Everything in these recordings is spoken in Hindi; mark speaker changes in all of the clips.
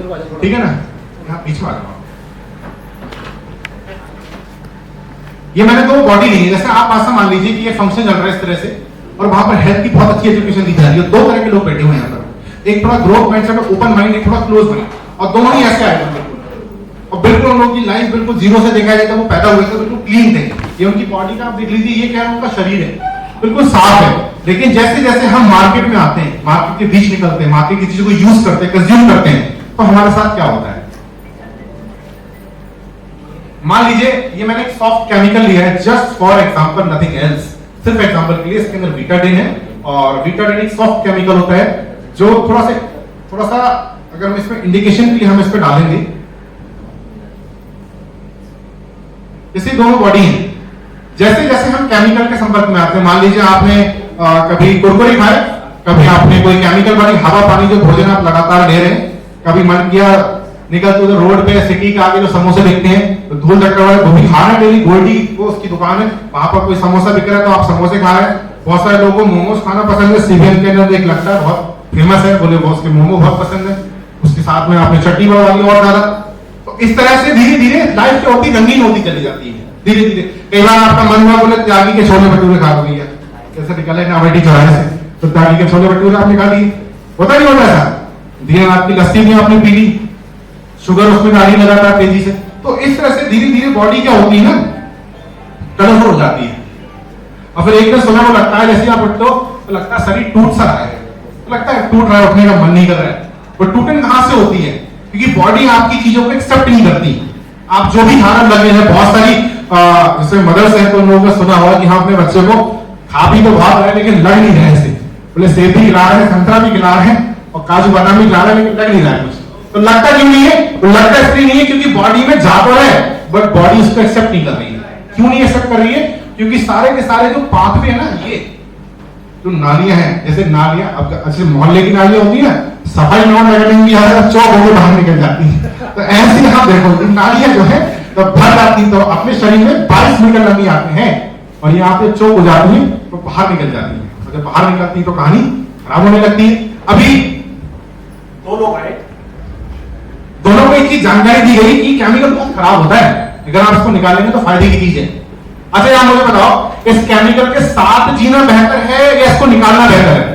Speaker 1: ठीक है ना, यहाँ पीछे आ जाओ। ये मैंने दो बॉडी ली है, जैसे आप पास मान लीजिए कि ये फंक्शन चल रहा है इस तरह से, और वहां पर हेल्थ की बहुत अच्छी एजुकेशन दी जा रही है। दो तरह के लोग बैठे हुए हैं यहाँ पर, एक थोड़ा ग्रोथ माइंडसेट ओपन माइंड, एक थोड़ा क्लोज माइंड, और दोनों ही ऐसे आए बिल्कुल। और बिल्कुल उन लोगों की लाइफ बिल्कुल जीरो से देखा जाए तो वो पैदा हुए थे बिल्कुल क्लीन थे। ये उनकी बॉडी का आप देख लीजिए, ये क्या है, उनका शरीर है बिल्कुल साफ है। लेकिन जैसे जैसे हम मार्केट में आते हैं, मार्केट के बीच निकलते हैं, मार्केट की चीजों को यूज करते हैं, कंज्यूम करते हैं, तो हमारे साथ क्या होता है। मान लीजिए ये मैंने एक सॉफ्ट केमिकल लिया है, just for example, nothing else, सिर्फ एग्जांपल के लिए। इसके अंदर विटाडिन है, और विटाडिन एक सॉफ्ट केमिकल होता है जो थोड़ा सा अगर हम इसमें इंडिकेशन के लिए हम इस पे डालेंगे, इसी दोनों बॉडी है। जैसे जैसे हम केमिकल के संपर्क में आते हैं, मान लीजिए आपने कभी कुरकुरे खाए, कभी आपने कोई केमिकल वाली हवा पानी जो भोजन आप लगातार ले रहे हैं, कभी मन किया निकलते उधर रोड पे सिटी के आगे जो समोसे बिकते हैं, तो धूल चक्कर वाले वो भी खा रहे डेली। गोल्डी वो उसकी दुकान है, वहां पर कोई समोसा बिक रहा है तो आप समोसे खा रहे हैं। बहुत सारे लोगों को मोमोज खाना पसंद है, सीबीएम के अंदर एक लगता है बहुत फेमस है, बोले बॉस के मोमो बहुत पसंद है, उसके साथ में आपने चटनी वाली और ज्यादा। तो इस तरह से धीरे धीरे लाइफ जो होती रंगीन होती चली जाती है धीरे धीरे। कई बार आपका मन हुआ बोले त्यागी के छोले भटूरे खा दो भैया, जैसे निकले नावेटी चौराहे से, तो त्यागी के छोले भटूरे आपने खा लिए, होता नहीं होता ऐसा। धीरे आपकी लस्सी भी आपने पी ली, शुगर उसमें गाड़ी लगाता है तेजी से। तो इस तरह से धीरे धीरे बॉडी क्या होती है ना, कलरफुल हो जाती है। और फिर एक दिन सुबह को लगता है जैसे आप उठते हो तो लगता है शरीर टूट सा रहा है, तो लगता है टूट रहा है, उठने का मन नहीं कर रहा है। वो टूटन कहां से होती है, क्योंकि बॉडी आपकी चीजों को एक्सेप्ट नहीं करती। आप जो भी खाना लगे हैं, बहुत सारी जैसे मदर्स हैं तो उन लोगों ने सुना होगा कि हाँ अपने बच्चे को खा भी तो बहुत रहे लेकिन लग नहीं रहे ऐसे, बोले सेब भी खिला रहे हैं, संतरा भी खिला रहे हैं और काजू बादाम भी खिला रहे हैं, लेकिन लग नहीं रहा है कुछ। तो लगता क्यों नहीं है, तो लगता इसलिए नहीं है क्योंकि बॉडी में जा तो है बट बॉडी उसको एक्सेप्ट नहीं कर रही है। क्यों नहीं एक्सेप्ट कर रही है, क्योंकि सारे के सारे जो पाथवे है ना, ये जो नालियां हैं, जैसे नालियां अब अच्छे मोहल्ले की नालियां होती है, सफाई नॉन लगने की आदत चौक होकर बाहर निकल जाती है। तो ऐसी आप देखो नालियां जो है तो भर जाती, तो अपने शरीर में 22 मीटर लंबी आते हैं और यहाँ पे चौक हो जाती है तो बाहर निकल जाती है। तो जब बाहर निकलती है तो कहानी खराब होने लगती है। अभी दो लोग आए, दोनों को एक चीज जानकारी दी गई कि केमिकल बहुत खराब होता है, अगर आप इसको निकालेंगे तो फायदे की चीज है। अच्छा यार मुझे बताओ, इस केमिकल के साथ जीना बेहतर है या इसको निकालना बेहतर है?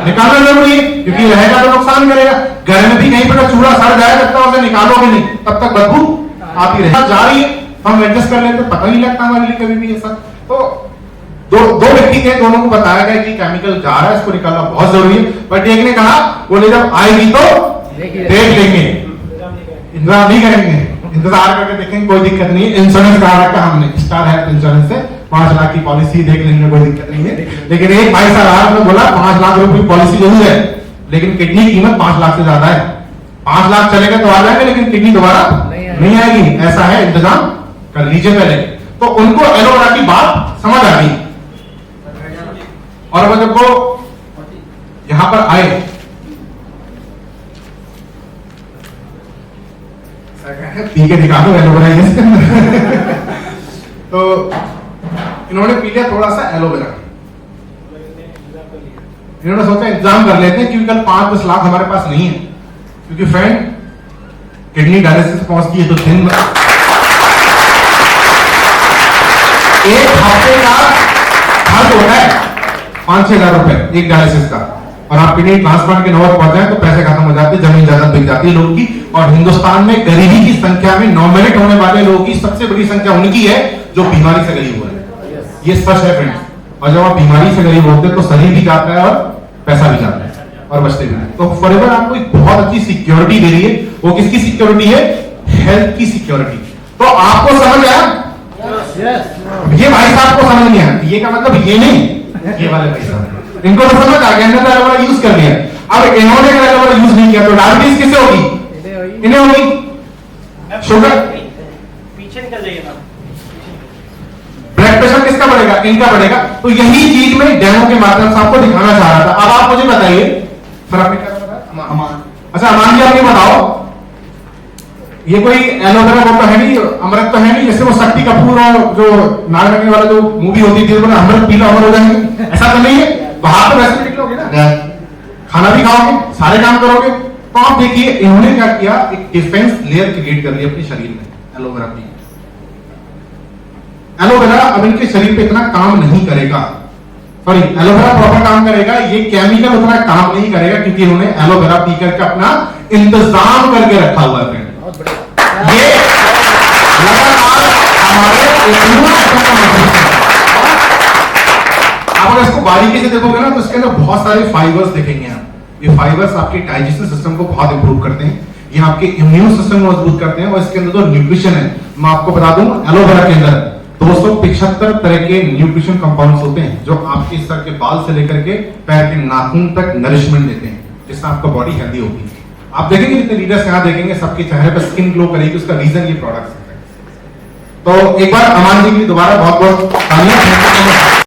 Speaker 1: निकालना जरूरी है, क्योंकि रहेगा तो नुकसान करेगा। घर में भी कहीं पर चूड़ा सड़ जाए तब तक उसे निकालोगे नहीं, तब तक बदबू आती रहेगी। जा रही है हम एडजस्ट कर लेते, पता नहीं लगता हमारे लिए कभी भी ऐसा। तो दो व्यक्ति थे, दोनों को बताया गया कि केमिकल जा रहा है, इसको निकालना बहुत जरूरी है। बट एक ने कहा बोले जब आएगी तो देख लेंगे, इंतजार नहीं करेंगे, इंतजार करके देखेंगे, कोई दिक्कत नहीं है। इंश्योरेंस करा रखा हमने स्टार हेल्थ इंश्योरेंस से, 5 लाख की पॉलिसी, देख लेंगे कोई दिक्कत नहीं है। लेकिन एक भाई साहब ने बोला 5 लाख रुपए की पॉलिसी जरूर है, लेकिन किडनी की कीमत 5 लाख से ज्यादा है। 5 लाख चलेगा तो आ जाएंगे, लेकिन किडनी दोबारा नहीं आएगी, ऐसा है, इंतजाम कर लीजिए पहले। तो उनको एलोवेरा की बात समझ आ गई, और जब वो यहां पर आए पी के दिखा दो एलोवेरा तो इन्होंने पी लिया थोड़ा सा एलोवेरा, इन्होंने सोचा इंतजाम कर लेते हैं क्योंकि कल 5-10 लाख हमारे पास नहीं है, क्योंकि फ्रेंड किडनी डायलिसिस पहुंचती है तो दिन एक हफ्ते का खर्च होता है 5-6 हजार रुपए एक डायलिसिस का, और आप किडनी ट्रांसप्लांट के नौबत पहुंच जाए तो पैसे खत्म हो जाते हैं, जमीन जायदाद बिक जाती है लोगों की। और हिंदुस्तान में गरीबी की संख्या में नॉमिनेट होने वाले लोगों की सबसे बड़ी संख्या उनकी है जो बीमारी से गरीब हुए हैं, ये सच है फ्रेंड्स। और जब आप बीमारी से गरीब होते हैं तो शरीर भी जाता है और पैसा भी जाता है और बचते भी हैं। तो फॉरएवर आपको एक बहुत अच्छी सिक्योरिटी दे रही है। वो किसकी सिक्योरिटी है? हेल्थ की सिक्योरिटी। तो आपको समझ आया? ये भाई साहब को समझ नहीं आया, ये का मतलब ये नहीं, ये वाले भाई साहब इनको तो समझ आ गया, इन्होंने एलोवेरा यूज कर लिया। अब इन्होंने एलोवेरा यूज नहीं किया तो डायबिटीज किससे होगी? इन्हें होगी। शुगर
Speaker 2: पीछे निकल जाइए ना,
Speaker 1: ब्लड प्रेशर किसका बढ़ेगा? इनका बढ़ेगा। तो यही चीज मैं डेमो के माध्यम से आपको दिखाना चाह रहा था। अब आप मुझे बताइए, सर आपने क्या बताया? अमान। अच्छा अमान जी, आप ये बताओ, ये कोई एलोवेरा वो तो है नहीं, अमृत तो है नहीं, जैसे वो शक्ति कपूर और जो नाग रखने वाला जो मूवी होती थी उसमें अमृत पीला अमर हो जाएंगे, ऐसा तो नहीं है। बाहर तो वैसे निकलोगे ना, खाना भी खाओगे, सारे काम करोगे, तो आप देखिए इन्होंने क्या किया, एक डिफेंस लेयर क्रिएट कर ली अपने शरीर में एलोवेरा की। एलोवेरा अब इनके शरीर पे इतना काम नहीं करेगा, सॉरी एलोवेरा प्रॉपर काम करेगा, ये केमिकल उतना काम नहीं करेगा क्योंकि इन्होंने एलोवेरा पी करके अपना इंतजाम करके रखा हुआ है। ये लगातार हमारे इम्यून सिस्टम को मजबूत करता है। आप अगर इसको बारीकी से देखोगे ना तो इसके अंदर बहुत सारे फाइबर्स देखेंगे आप। ये फाइबर्स आपके डाइजेशन सिस्टम को बहुत इंप्रूव करते हैं, ये आपके इम्यून सिस्टम को मजबूत करते हैं, और इसके अंदर जो न्यूट्रिशन है मैं आपको बता दूं, एलोवेरा के अंदर 275 तरह के न्यूट्रिशन कंपाउंड्स होते हैं जो आपके सर के बाल से लेकर के पैर के नाखून तक नरिशमेंट देते हैं, जिससे आपका बॉडी हेल्दी होगी। आप देखेंगे जितने लीडर्स यहाँ देखेंगे सबके चेहरे पर स्किन ग्लो करेगी, उसका रीजन ये प्रोडक्ट्स है। तो एक बार अमान जी की दोबारा बहुत बहुत तालियां।